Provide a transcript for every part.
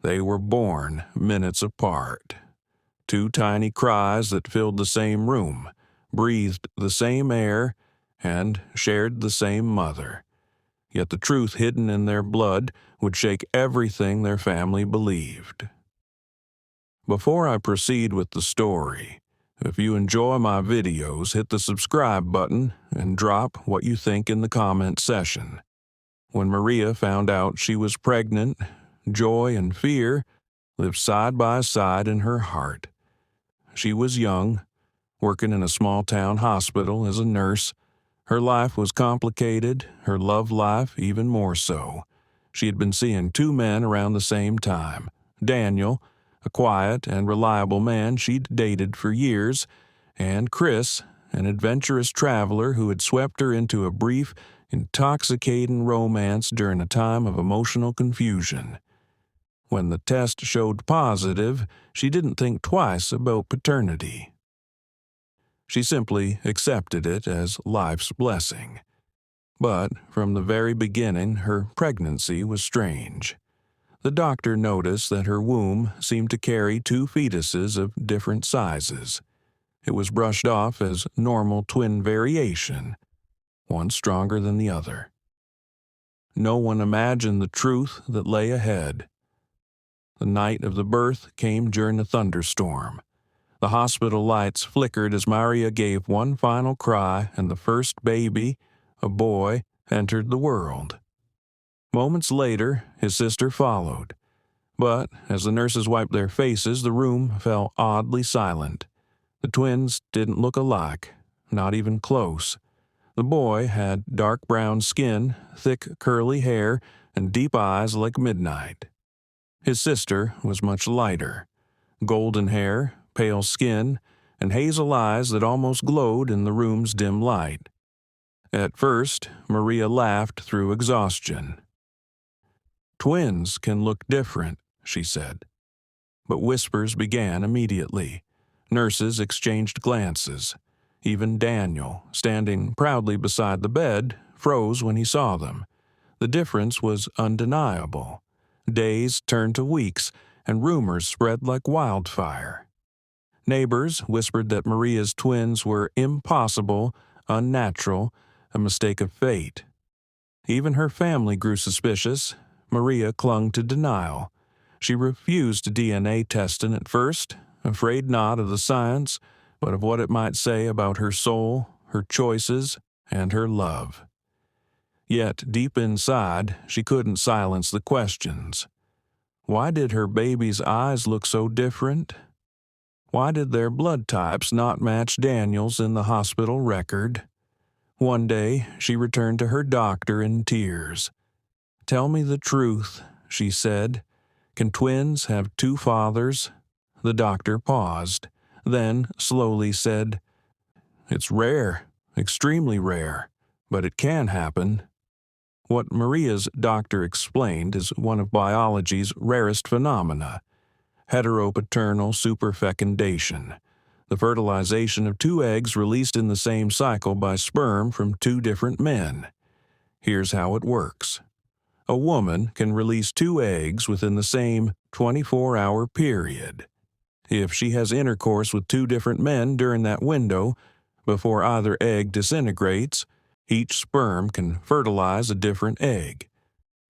They were born minutes apart. Two tiny cries that filled the same room, breathed the same air, and shared the same mother. Yet the truth hidden in their blood would shake everything their family believed. Before I proceed with the story, if you enjoy my videos, hit the subscribe button and drop what you think in the comment section. When Maria found out she was pregnant, joy and fear lived side by side in her heart. She was young, working in a small-town hospital as a nurse. Her life was complicated, her love life even more so. She had been seeing two men around the same time. Daniel, a quiet and reliable man she'd dated for years, and Chris, an adventurous traveler who had swept her into a brief, intoxicating romance during a time of emotional confusion. When the test showed positive, she didn't think twice about paternity. She simply accepted it as life's blessing. But from the very beginning, her pregnancy was strange. The doctor noticed that her womb seemed to carry two fetuses of different sizes. It was brushed off as normal twin variation, one stronger than the other. No one imagined the truth that lay ahead. The night of the birth came during a thunderstorm. The hospital lights flickered as Maria gave one final cry, and the first baby, a boy, entered the world. Moments later, his sister followed. But as the nurses wiped their faces, the room fell oddly silent. The twins didn't look alike, not even close. The boy had dark brown skin, thick curly hair, and deep eyes like midnight. His sister was much lighter. Golden hair, pale skin, and hazel eyes that almost glowed in the room's dim light. At first, Maria laughed through exhaustion. "Twins can look different," she said. But whispers began immediately. Nurses exchanged glances. Even Daniel, standing proudly beside the bed, froze when he saw them. The difference was undeniable. Days turned to weeks, and rumors spread like wildfire. Neighbors whispered that Maria's twins were impossible, unnatural, a mistake of fate. Even her family grew suspicious. Maria clung to denial. She refused DNA testing at first, afraid not of the science, but of what it might say about her soul, her choices, and her love. Yet, deep inside, she couldn't silence the questions. Why did her baby's eyes look so different? Why did their blood types not match Daniel's in the hospital record? One day, she returned to her doctor in tears. "Tell me the truth," she said. "Can twins have two fathers?" The doctor paused, then slowly said, "It's rare, extremely rare, but it can happen." What Maria's doctor explained is one of biology's rarest phenomena, heteropaternal superfecundation, the fertilization of two eggs released in the same cycle by sperm from two different men. Here's how it works. A woman can release two eggs within the same 24-hour period. If she has intercourse with two different men during that window, before either egg disintegrates, each sperm can fertilize a different egg.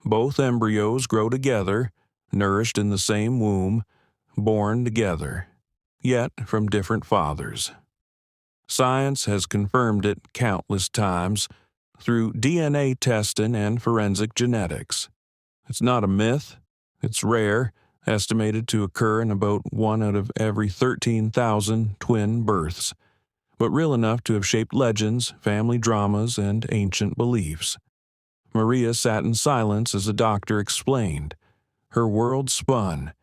Both embryos grow together, nourished in the same womb, born together, yet from different fathers. Science has confirmed it countless times through DNA testing and forensic genetics. It's not a myth. It's rare, estimated to occur in about 1 out of every 13,000 twin births, but real enough to have shaped legends, family dramas, and ancient beliefs. Maria sat in silence as the doctor explained. Her world spun.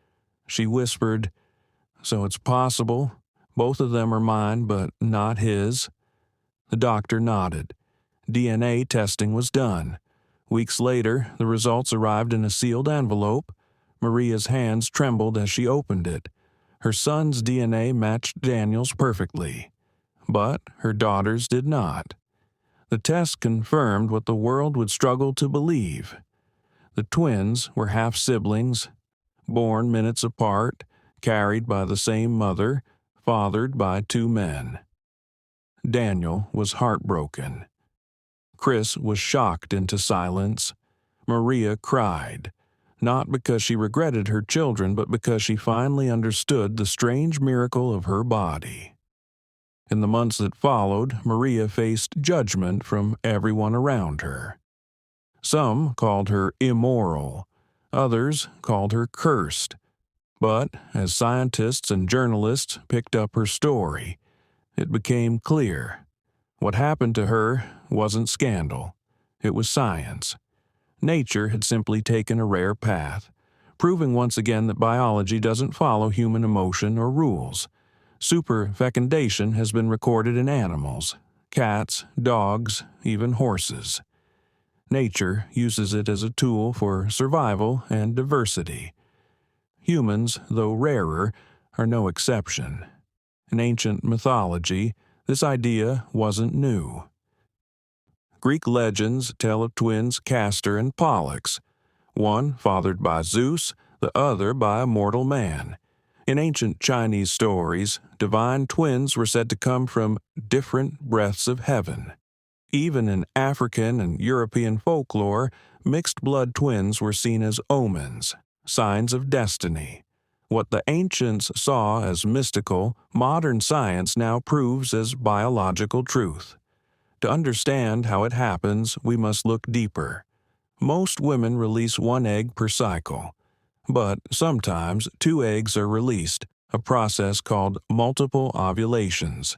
She whispered, "So it's possible. Both of them are mine, but not his." The doctor nodded. DNA testing was done. Weeks later, the results arrived in a sealed envelope. Maria's hands trembled as she opened it. Her son's DNA matched Daniel's perfectly, but her daughter's did not. The test confirmed what the world would struggle to believe. The twins were half-siblings, born minutes apart, carried by the same mother, fathered by two men. Daniel was heartbroken. Chris was shocked into silence. Maria cried, not because she regretted her children, but because she finally understood the strange miracle of her body. In the months that followed, Maria faced judgment from everyone around her. Some called her immoral, others called her cursed. But as scientists and journalists picked up her story, it became clear. What happened to her wasn't scandal. It was science. Nature had simply taken a rare path, proving once again that biology doesn't follow human emotion or rules. Superfecundation has been recorded in animals, cats, dogs, even horses. Nature uses it as a tool for survival and diversity. Humans, though rarer, are no exception. In ancient mythology, this idea wasn't new. Greek legends tell of twins Castor and Pollux, one fathered by Zeus, the other by a mortal man. In ancient Chinese stories, divine twins were said to come from different breaths of heaven. Even in African and European folklore, mixed-blood twins were seen as omens, signs of destiny. What the ancients saw as mystical, modern science now proves as biological truth. To understand how it happens, we must look deeper. Most women release one egg per cycle, but sometimes two eggs are released, a process called multiple ovulations.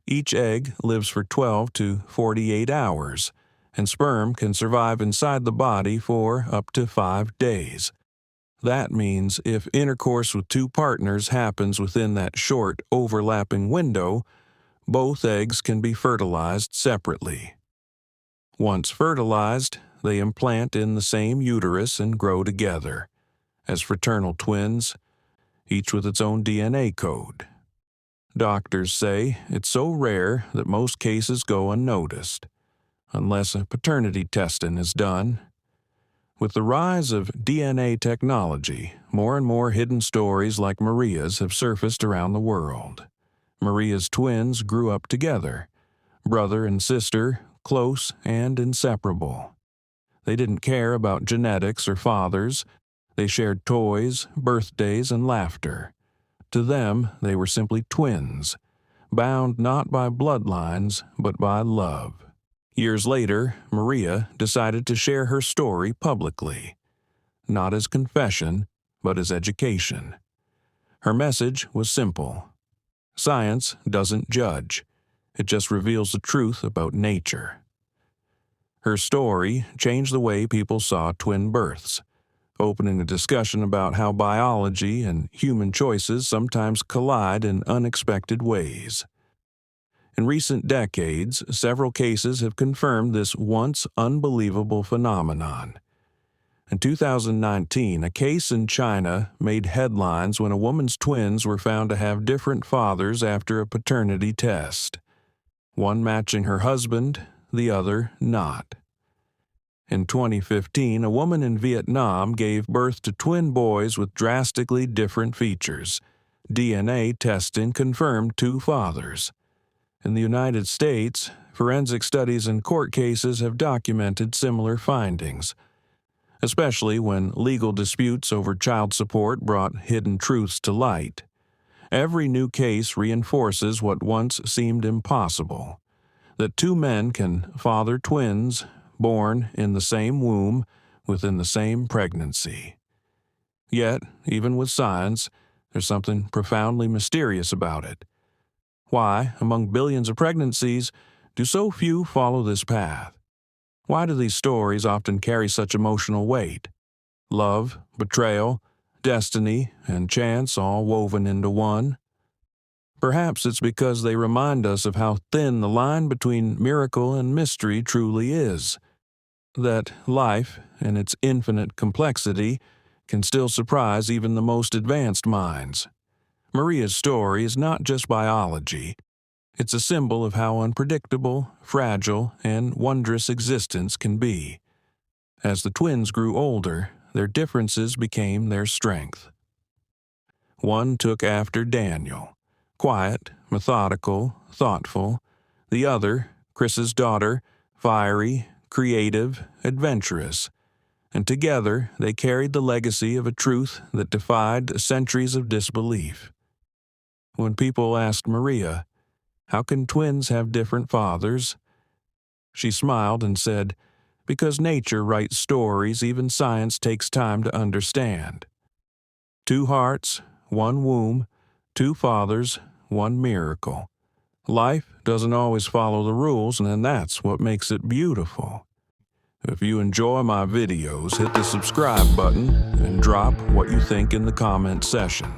Each egg lives for 12 to 48 hours, and sperm can survive inside the body for up to 5 days. That means if intercourse with two partners happens within that short, overlapping window, both eggs can be fertilized separately. Once fertilized, they implant in the same uterus and grow together, as fraternal twins, each with its own DNA code. Doctors say it's so rare that most cases go unnoticed, unless a paternity testing is done. With the rise of DNA technology, more and more hidden stories like Maria's have surfaced around the world. Maria's twins grew up together, brother and sister, close and inseparable. They didn't care about genetics or fathers. They shared toys, birthdays, and laughter. To them, they were simply twins, bound not by bloodlines, but by love. Years later, Maria decided to share her story publicly, not as confession, but as education. Her message was simple. Science doesn't judge. It just reveals the truth about nature. Her story changed the way people saw twin births, opening a discussion about how biology and human choices sometimes collide in unexpected ways. In recent decades, several cases have confirmed this once unbelievable phenomenon. In 2019, a case in China made headlines when a woman's twins were found to have different fathers after a paternity test, one matching her husband, the other not. In 2015, a woman in Vietnam gave birth to twin boys with drastically different features. DNA testing confirmed two fathers. In the United States, forensic studies and court cases have documented similar findings, especially when legal disputes over child support brought hidden truths to light. Every new case reinforces what once seemed impossible, that two men can father twins born in the same womb within the same pregnancy. Yet, even with science, there's something profoundly mysterious about it. Why, among billions of pregnancies, do so few follow this path? Why do these stories often carry such emotional weight? Love, betrayal, destiny, and chance all woven into one? Perhaps it's because they remind us of how thin the line between miracle and mystery truly is. That life, in its infinite complexity, can still surprise even the most advanced minds. Maria's story is not just biology. It's a symbol of how unpredictable, fragile, and wondrous existence can be. As the twins grew older, their differences became their strength. One took after Daniel, quiet, methodical, thoughtful. The other, Chris's daughter, fiery, creative, adventurous. And together they carried the legacy of a truth that defied centuries of disbelief. When people asked Maria, "How can twins have different fathers?" she smiled and said, "Because nature writes stories even science takes time to understand. 2 hearts, 1 womb, 2 fathers, 1 miracle. Life doesn't always follow the rules, and that's what makes it beautiful." If you enjoy my videos, hit the subscribe button and drop what you think in the comment section.